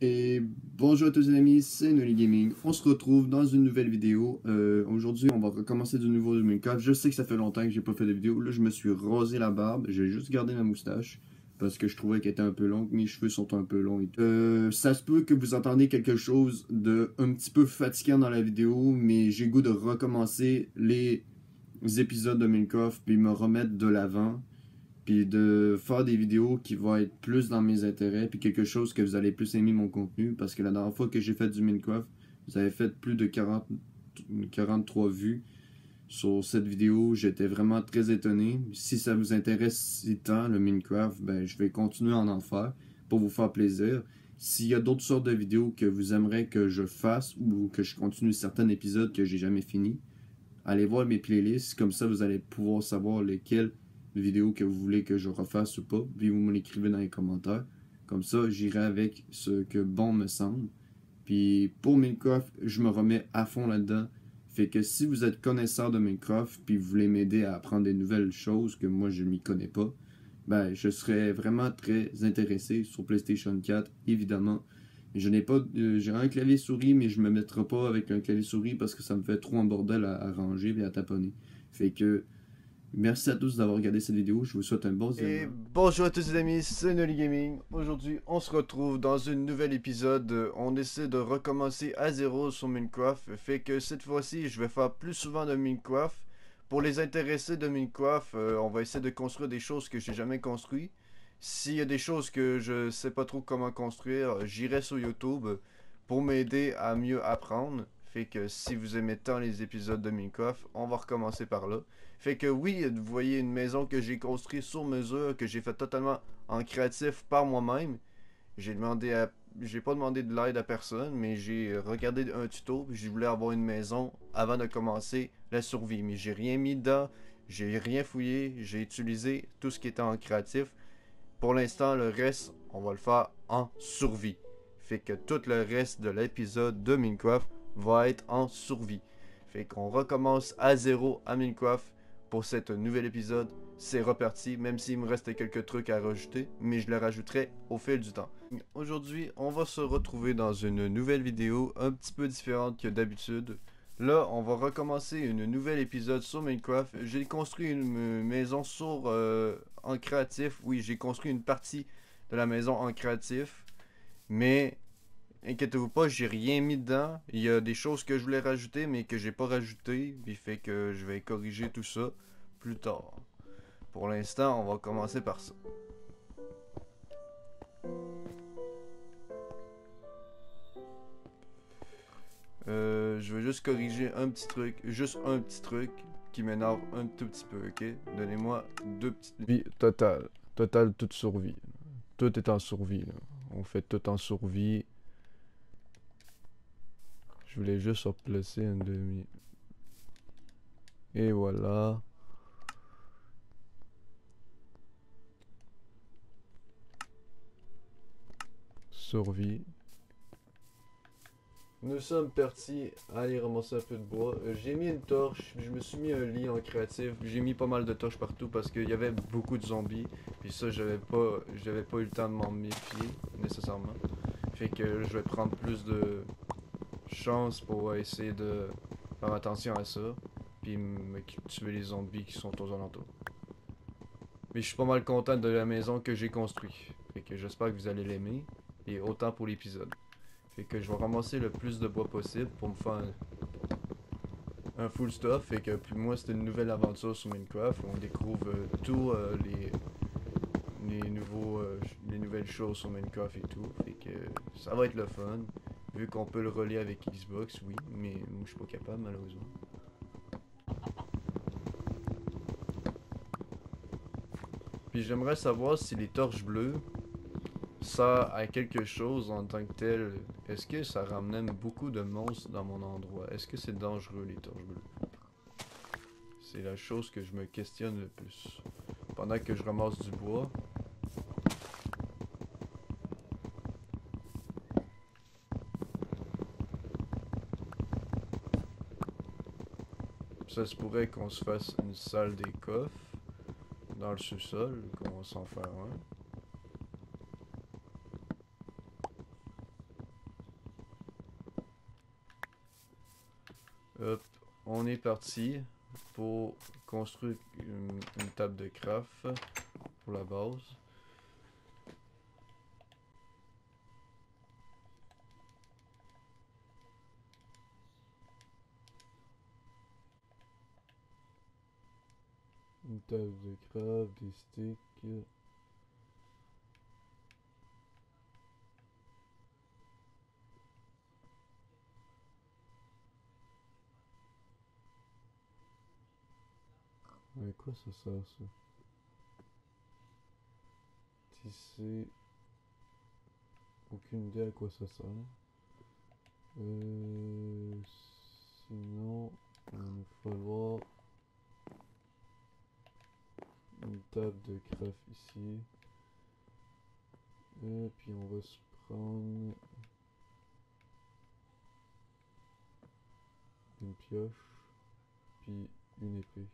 Et bonjour à tous les amis, c'est Nolly Gaming. On se retrouve dans une nouvelle vidéo. Aujourd'hui, on va recommencer de nouveau de Minecraft. Je sais que ça fait longtemps que j'ai pas fait de vidéo. Là, je me suis rasé la barbe. J'ai juste gardé ma moustache parce que je trouvais qu'elle était un peu longue. Mes cheveux sont un peu longs et tout. Ça se peut que vous entendez quelque chose de un petit peu fatigant dans la vidéo, mais j'ai goût de recommencer les épisodes de Minecraft puis me remettre de l'avant puis de faire des vidéos qui vont être plus dans mes intérêts, puis quelque chose que vous allez plus aimer mon contenu, parce que la dernière fois que j'ai fait du Minecraft, vous avez fait plus de 43 vues sur cette vidéo, j'étais vraiment très étonné. Si ça vous intéresse si tant, le Minecraft, ben je vais continuer à en faire pour vous faire plaisir. S'il y a d'autres sortes de vidéos que vous aimeriez que je fasse ou que je continue certains épisodes que j'ai jamais fini, allez voir mes playlists, comme ça vous allez pouvoir savoir lesquelles vidéos que vous voulez que je refasse ou pas, puis vous me l'écrivez dans les commentaires. Comme ça, j'irai avec ce que bon me semble. Puis pour Minecraft, je me remets à fond là-dedans. Fait que si vous êtes connaisseur de Minecraft, puis vous voulez m'aider à apprendre des nouvelles choses que moi je m'y connais pas, ben je serais vraiment très intéressé sur PlayStation 4, évidemment. Je n'ai pas, j'ai un clavier souris, mais je me mettrai pas avec un clavier souris parce que ça me fait trop un bordel à ranger et à taponner. Fait que merci à tous d'avoir regardé cette vidéo. Je vous souhaite un bon Et visionnement. bonjour à tous les amis, c'est Nolly Gaming. Aujourd'hui, on se retrouve dans un nouvel épisode. On essaie de recommencer à zéro sur Minecraft. Fait que cette fois-ci, je vais faire plus souvent de Minecraft. Pour les intéressés de Minecraft, on va essayer de construire des choses que j'ai jamais construites. S'il y a des choses que je sais pas trop comment construire, j'irai sur YouTube pour m'aider à mieux apprendre. Fait que si vous aimez tant les épisodes de Minecraft, on va recommencer par là. Fait que oui, vous voyez une maison que j'ai construite sur mesure, que j'ai fait totalement en créatif par moi-même. J'ai demandé à j'ai pas demandé de l'aide à personne, mais j'ai regardé un tuto, je voulais avoir une maison avant de commencer la survie, mais j'ai rien mis dedans, j'ai rien fouillé, j'ai utilisé tout ce qui était en créatif. Pour l'instant, le reste, on va le faire en survie. Fait que tout le reste de l'épisode de Minecraft va être en survie. Fait qu'on recommence à zéro à Minecraft pour cet nouvel épisode. C'est reparti, même s'il me reste quelques trucs à rajouter, mais je les rajouterai au fil du temps. Aujourd'hui, on va se retrouver dans une nouvelle vidéo un petit peu différente que d'habitude. Là, on va recommencer une nouvel épisode sur Minecraft. J'ai construit une maison en créatif. Oui, j'ai construit une partie de la maison en créatif. Mais inquiétez-vous pas, j'ai rien mis dedans. Il y a des choses que je voulais rajouter, mais que j'ai pas rajouté. Il fait que je vais corriger tout ça plus tard. Pour l'instant, on va commencer par ça. Je vais juste corriger juste un petit truc qui m'énerve un tout petit peu, ok? Donnez-moi deux petites vie totale. Totale toute survie. Tout est en survie, là. On fait tout en survie. Je voulais juste replacer un demi. Et voilà. Survie. Nous sommes partis à aller ramasser un peu de bois. J'ai mis une torche, je me suis mis un lit en créatif. J'ai mis pas mal de torches partout parce qu'il y avait beaucoup de zombies. Puis ça, j'avais pas eu le temps de m'en méfier nécessairement. Fait que je vais prendre plus de chance pour essayer de faire attention à ça. Puis me tuer les zombies qui sont aux alentours. Mais je suis pas mal content de la maison que j'ai construite. Fait que j'espère que vous allez l'aimer. Et autant pour l'épisode. Fait que je vais ramasser le plus de bois possible pour me faire un full stuff. Fait que puis moi c'est une nouvelle aventure sur Minecraft. On découvre tous les nouvelles choses sur Minecraft et tout. Fait que ça va être le fun. Vu qu'on peut le relier avec Xbox, oui, mais moi je suis pas capable malheureusement. Puis j'aimerais savoir si les torches bleues, ça a quelque chose en tant que tel. Est-ce que ça ramène beaucoup de monstres dans mon endroit? Est-ce que c'est dangereux les torches bleues? C'est la chose que je me questionne le plus. Pendant que je ramasse du bois. Ça se pourrait qu'on se fasse une salle des coffres dans le sous-sol, qu'on va s'en faire un. Hop, on est parti pour construire une table de craft pour la base. Une table de craft, des sticks. À quoi ça sert ça? Tisser. Aucune idée à quoi ça sert. Sinon, il va nous falloir une table de craft ici. Et puis on va se prendre une pioche, puis une épée.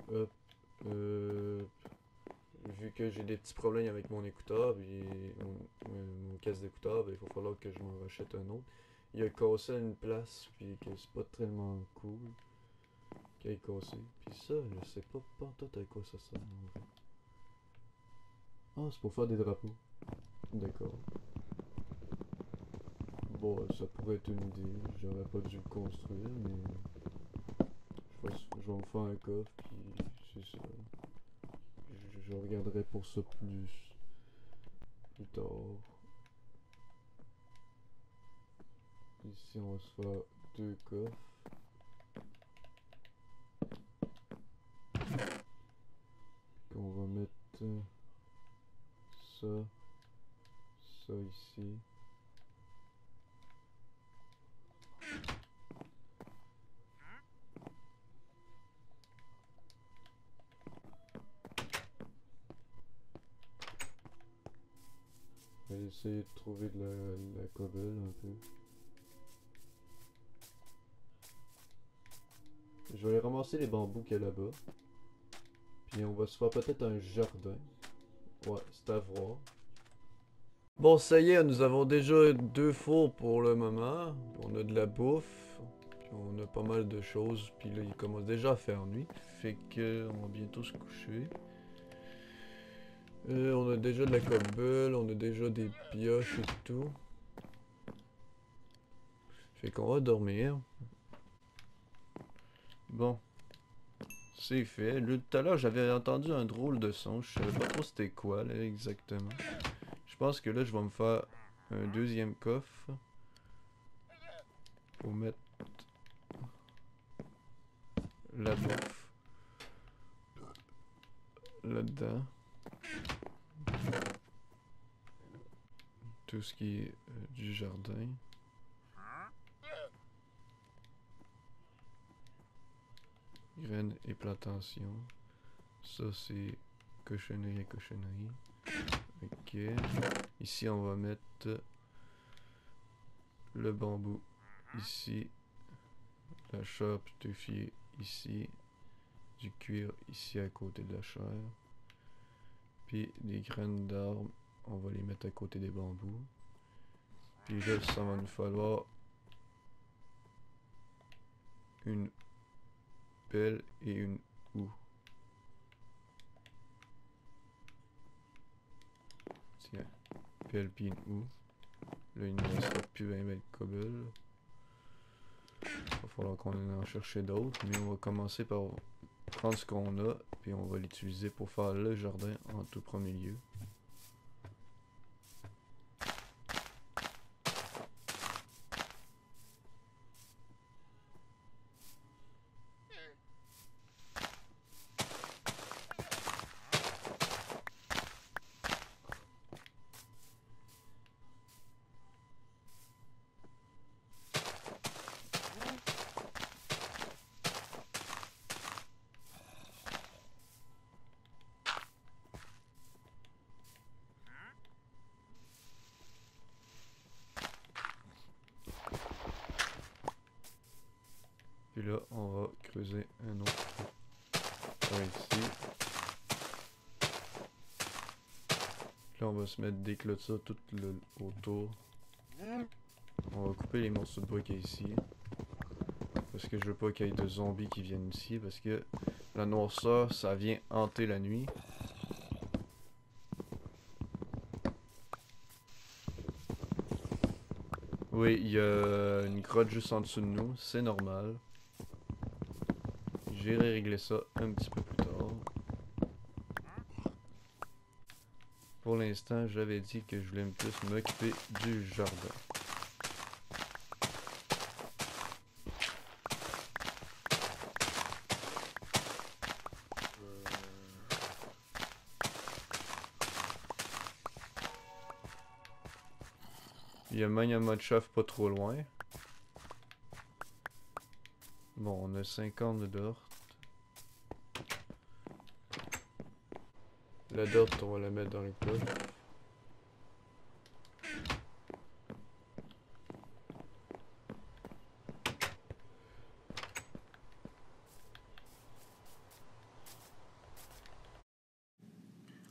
Hop. Vu que j'ai des petits problèmes avec mon écouteur et mon casque d'écouteur, il va falloir que je m'en rachète un autre. Il a cassé à une place, puis que c'est pas tellement cool qu'il ait cassé. Puis ça, je sais pas tout à quoi ça sert en vrai. Ah, c'est pour faire des drapeaux. D'accord. Bon, ça pourrait être une idée. J'aurais pas dû le construire, mais je vais me faire un coffre, puis c'est ça. Je regarderai pour ça plus tard. Ici, on va se faire 2 coffres. Puis on va mettre ça ici. Je vais essayer de trouver de la cobble un peu. Je vais aller ramasser les bambous qu'il y a là-bas. Puis on va se faire peut-être un jardin. Ouais, c'est à voir. Bon, ça y est, nous avons déjà 2 fours pour le moment. On a de la bouffe. Puis on a pas mal de choses. Puis là, il commence déjà à faire nuit. Fait que on va bientôt se coucher. On a déjà de la cobble, on a déjà des pioches et tout. Fait qu'on va dormir. Bon. C'est fait. Là, tout à l'heure, j'avais entendu un drôle de son. Je savais pas trop c'était quoi, là, exactement. Je pense que là, je vais me faire un deuxième coffre. Pour mettre la bouffe là-dedans. Tout ce qui est du jardin. Graines et plantations. Ça, c'est cochonnerie et cochonnerie. Ok. Ici, on va mettre le bambou ici. La chair putréfiée ici. Du cuir ici à côté de la chair. Puis des graines d'arbres, on va les mettre à côté des bambous. Puis là, ça va nous falloir une pelle et une houe. Tiens, pelle puis une houe. Là, il ne nous restera plus 20 de cobble. Il va falloir qu'on en cherche d'autres, mais on va commencer par prendre ce qu'on a, puis on va l'utiliser pour faire le jardin en tout premier lieu. creuser un autre point ici. Là, on va se mettre des clôtures tout autour. On va couper les morceaux de bois qu'il y a ici. Parce que je veux pas qu'il y ait de zombies qui viennent ici. Parce que la noirceur, ça vient hanter la nuit. Oui, il y a une grotte juste en dessous de nous. C'est normal. J'irai régler ça un petit peu plus tard. Pour l'instant, j'avais dit que je voulais plus m'occuper du jardin. Il y a même un mode chef pas trop loin. Bon, on a 50 de dirt. La dirt, on va la mettre dans le coffre.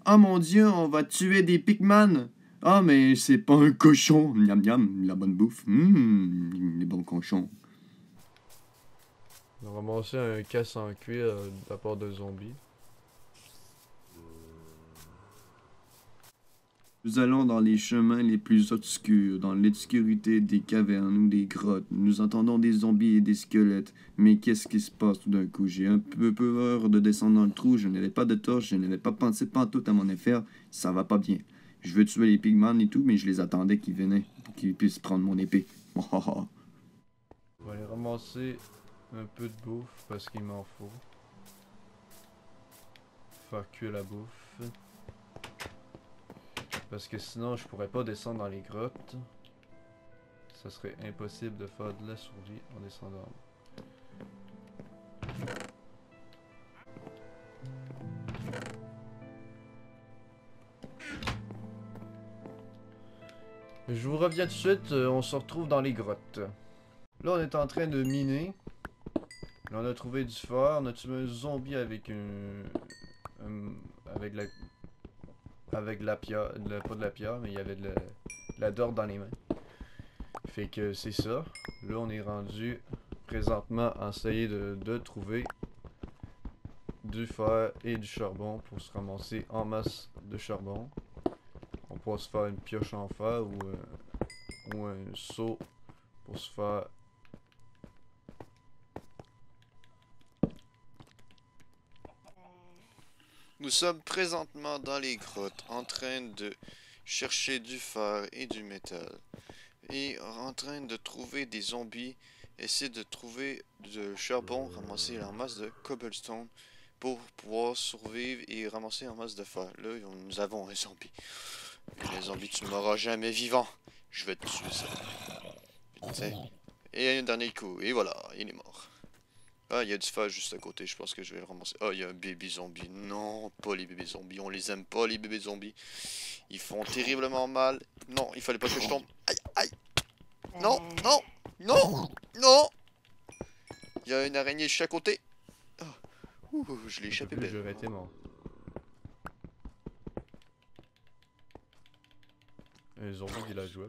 Ah mon dieu, on va tuer des pigman. Ah mais c'est pas un cochon. Miam miam, la bonne bouffe. Les bons cochons. On a ramassé un casse en cuir de la part de zombies. Nous allons dans les chemins les plus obscurs, dans l'obscurité des cavernes ou des grottes. Nous entendons des zombies et des squelettes. Mais qu'est-ce qui se passe tout d'un coup? J'ai un peu peur de descendre dans le trou. Je n'avais pas de torche. Je n'avais pas pensé pantoute à mon affaire. Ça va pas bien. Je veux tuer les pigman et tout, mais je les attendais qu'ils venaient pour qu'ils puissent prendre mon épée. On va aller ramasser un peu de bouffe parce qu'il m'en faut. Faire cuire la bouffe. Parce que sinon je pourrais pas descendre dans les grottes. Ça serait impossible de faire de la survie en descendant. Je vous reviens tout de suite, on se retrouve dans les grottes. Là on est en train de miner. Là, on a trouvé du fer, on a tué un zombie avec avec de la pierre, pas de la pierre, mais il y avait de la dirt dans les mains. Fait que c'est ça. Là, on est rendu présentement à essayer de trouver du fer et du charbon pour se ramasser en masse de charbon. On pourra se faire une pioche en fer ou un seau pour se faire. Nous sommes présentement dans les grottes en train de chercher du fer et du métal. Et en train de trouver des zombies, essayer de trouver du charbon, ramasser en masse de cobblestone pour pouvoir survivre et ramasser en masse de fer. Là, nous avons un zombie. Les zombies, tu ne m'auras jamais vivant. Je vais te tuer ça. Et un dernier coup, et voilà, il est mort. Ah, il y a du fer juste à côté, je pense que je vais le ramasser. Ah, il y a un bébé zombie. Non, pas les bébés zombies, on les aime pas les bébés zombies. Ils font terriblement mal. Non, il fallait pas que je tombe. Aïe, aïe. Non, non, non, non. Il y a une araignée juste à côté. Ah, je l'ai échappé belle. J'aurais été mort. Un zombie villageois.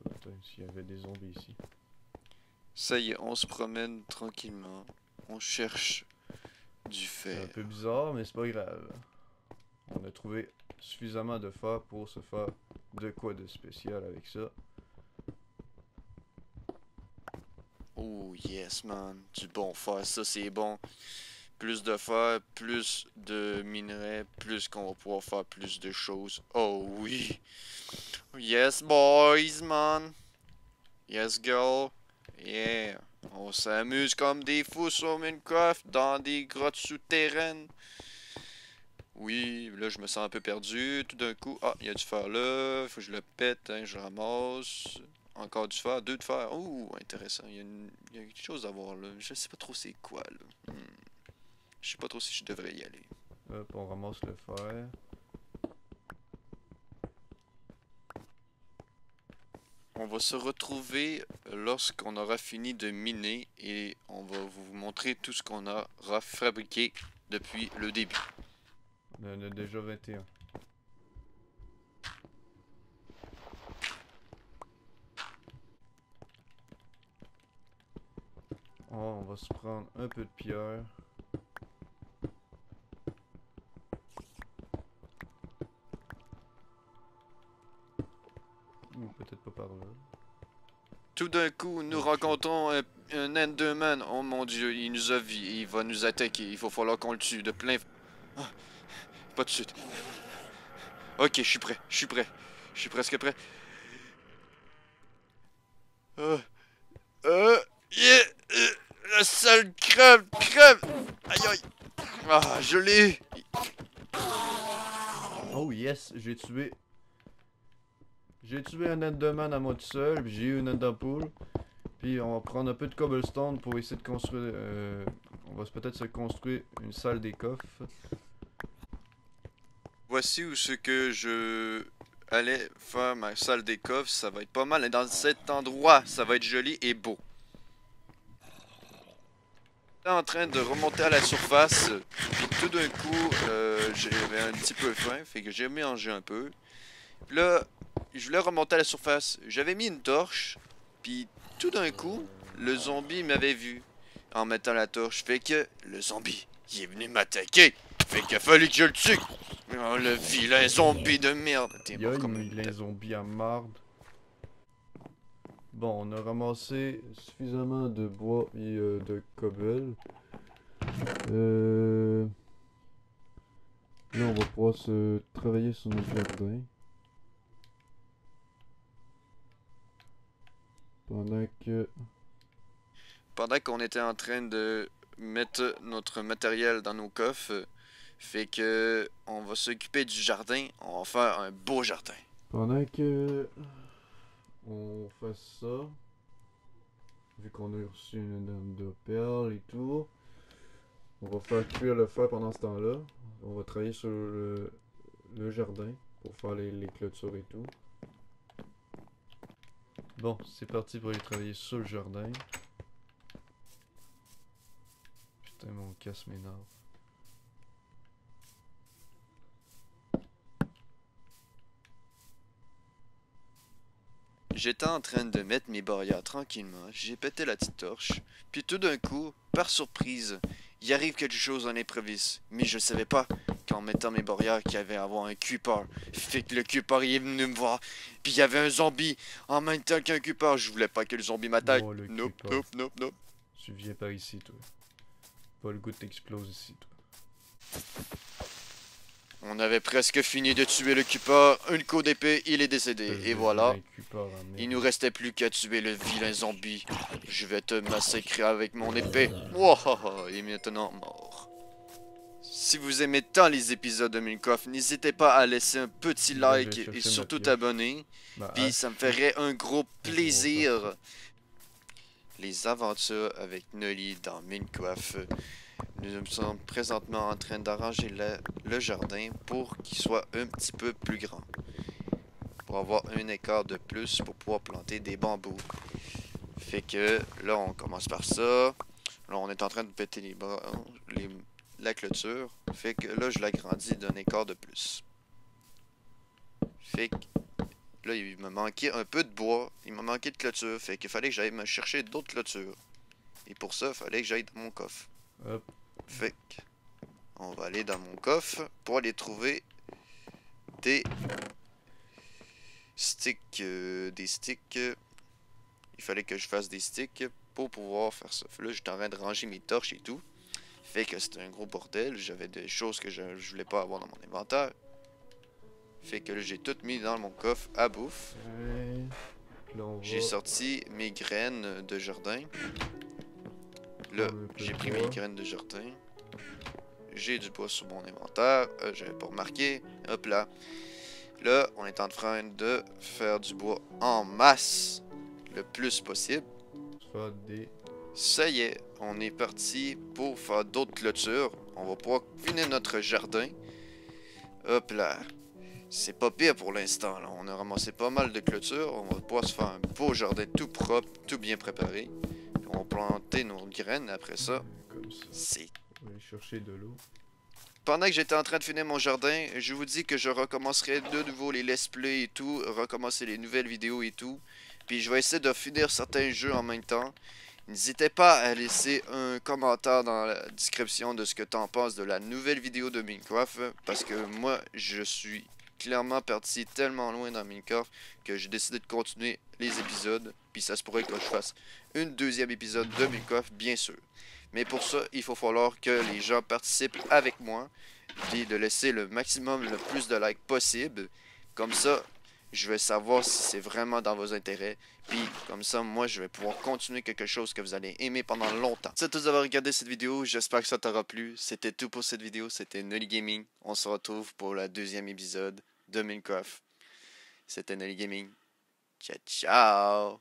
Attends, s'il y avait des zombies ici. Ça y est, on se promène tranquillement. On cherche du C'est un fer. peu bizarre, mais c'est pas grave. On a trouvé suffisamment de fer pour se faire de quoi de spécial avec ça. Oh yes man, du bon fer, ça c'est bon. Plus de fer, plus de minerais, plus qu'on va pouvoir faire plus de choses. Oh oui. Yes boys man. Yes girl. Yeah. On s'amuse comme des fous sur Minecraft dans des grottes souterraines. Oui, là je me sens un peu perdu. Tout d'un coup, ah, il y a du fer là. Faut que je le pète, hein, je ramasse. Encore du fer, 2 de fer. Ouh, intéressant. Il y a quelque chose à voir là. Je sais pas trop c'est quoi là. Je sais pas trop si je devrais y aller. Hop, on ramasse le fer. On va se retrouver lorsqu'on aura fini de miner et on va vous montrer tout ce qu'on aura fabriqué depuis le début. On en a déjà 21. Oh, on va se prendre un peu de pierre. Ou peut-être pas par là. Tout d'un coup, nous rencontrons un Enderman. Oh mon dieu, il nous a vus. Il va nous attaquer. Il va falloir qu'on le tue de plein... Ah, pas de suite. Ok, je suis prêt. Je suis prêt. Je suis presque prêt. Yeah, la salle crève. Aïe aïe. Ah, je l'ai. Oh yes, j'ai tué un Enderman à moi tout seul, puis j'ai eu une Enderpool. Puis on va prendre un peu de cobblestone pour essayer de construire... on va peut-être se construire une salle des coffres. Voici où ce que je allais faire ma salle des coffres. Ça va être pas mal. Et dans cet endroit, ça va être joli et beau. J'étais en train de remonter à la surface. Puis tout d'un coup, j'avais un petit peu faim. Fait que j'ai mangé un peu. Puis là, je voulais remonter à la surface. J'avais mis une torche. Puis tout d'un coup, le zombie m'avait vu en mettant la torche. Fait que le zombie, il est venu m'attaquer. Fait qu'il a fallu que je le tue. Oh, le vilain zombie de merde. T'es mort comme une les zombies à marde. Bon, on a ramassé suffisamment de bois et de cobble. Là, on va pouvoir se travailler sur notre jardin. Pendant qu'on était en train de mettre notre matériel dans nos coffres, fait que on va s'occuper du jardin. On va faire un beau jardin. Pendant que on fait ça, vu qu'on a reçu une dame de perles et tout, on va faire cuire le fer pendant ce temps-là. On va travailler sur le jardin pour faire les clôtures et tout. Bon, c'est parti pour aller travailler sur le jardin. Putain, mon casse m'énerve. J'étais en train de mettre mes barrières tranquillement. J'ai pété la petite torche. Puis tout d'un coup, par surprise, il arrive quelque chose en improviste. Mais je savais pas qu'en mettant mes barrières qu'il y avait à avoir un creeper. Fait que le creeper il est venu me voir. Puis il y avait un zombie en même temps qu'un creeper. Je voulais pas que le zombie m'attaque. Oh, Nope. Tu viens par ici, toi. Pas le goût de t'exploser ici, toi. On avait presque fini de tuer le creeper. Un coup d'épée, il est décédé. Et voilà. Il nous restait plus qu'à tuer le vilain zombie. Je vais te massacrer avec mon épée. Wow, il est maintenant mort. Si vous aimez tant les épisodes de Minecraft, n'hésitez pas à laisser un petit like et surtout t'abonner. Puis ça me ferait un gros plaisir. Les aventures avec Nolly dans Minecraft. Nous sommes présentement en train d'arranger le jardin pour qu'il soit un petit peu plus grand. Pour avoir un écart de plus pour pouvoir planter des bambous. Fait que là on commence par ça. Là on est en train de péter la clôture. Fait que là je l'agrandis d'un écart de plus. Fait que là il me manquait un peu de bois. Il m'a manqué de clôture. Fait qu'il fallait que j'aille me chercher d'autres clôtures. Et pour ça il fallait que j'aille dans mon coffre. Hop. Fait que on va aller dans mon coffre pour aller trouver des sticks. Il fallait que je fasse des sticks pour pouvoir faire ça. Là, j'étais en train de ranger mes torches et tout. Fait que c'était un gros bordel. J'avais des choses que je voulais pas avoir dans mon inventaire. Fait que là, j'ai tout mis dans mon coffre à bouffe. J'ai sorti mes graines de jardin. Là, j'ai pris mes graines de jardin. J'ai du bois sur mon inventaire. J'avais pas remarqué. Hop là. Là, on est en train de faire du bois en masse. Le plus possible. Ça y est, on est parti pour faire d'autres clôtures. on va pouvoir finir notre jardin. Hop là. C'est pas pire pour l'instant, là. On a ramassé pas mal de clôtures. On va pouvoir se faire un beau jardin tout propre, tout bien préparé. Puis on va planter nos graines après ça. Comme ça. C'est... On va aller chercher de l'eau. Pendant que j'étais en train de finir mon jardin, je vous dis que je recommencerai de nouveau les let's play et tout, recommencer les nouvelles vidéos et tout. Puis je vais essayer de finir certains jeux en même temps. N'hésitez pas à laisser un commentaire dans la description de ce que t'en penses de la nouvelle vidéo de Minecraft. Parce que moi, je suis clairement parti tellement loin dans Minecraft que j'ai décidé de continuer les épisodes. Puis ça se pourrait que je fasse une deuxième épisode de Minecraft, bien sûr. Mais pour ça, il faut falloir que les gens participent avec moi. Puis de laisser le maximum, le plus de likes possible. Comme ça, je vais savoir si c'est vraiment dans vos intérêts. Puis comme ça, moi, je vais pouvoir continuer quelque chose que vous allez aimer pendant longtemps. Merci à tous d'avoir regardé cette vidéo. J'espère que ça t'aura plu. C'était tout pour cette vidéo. C'était Nolly Gaming. On se retrouve pour la deuxième épisode de Minecraft. C'était Nolly Gaming. Ciao, ciao.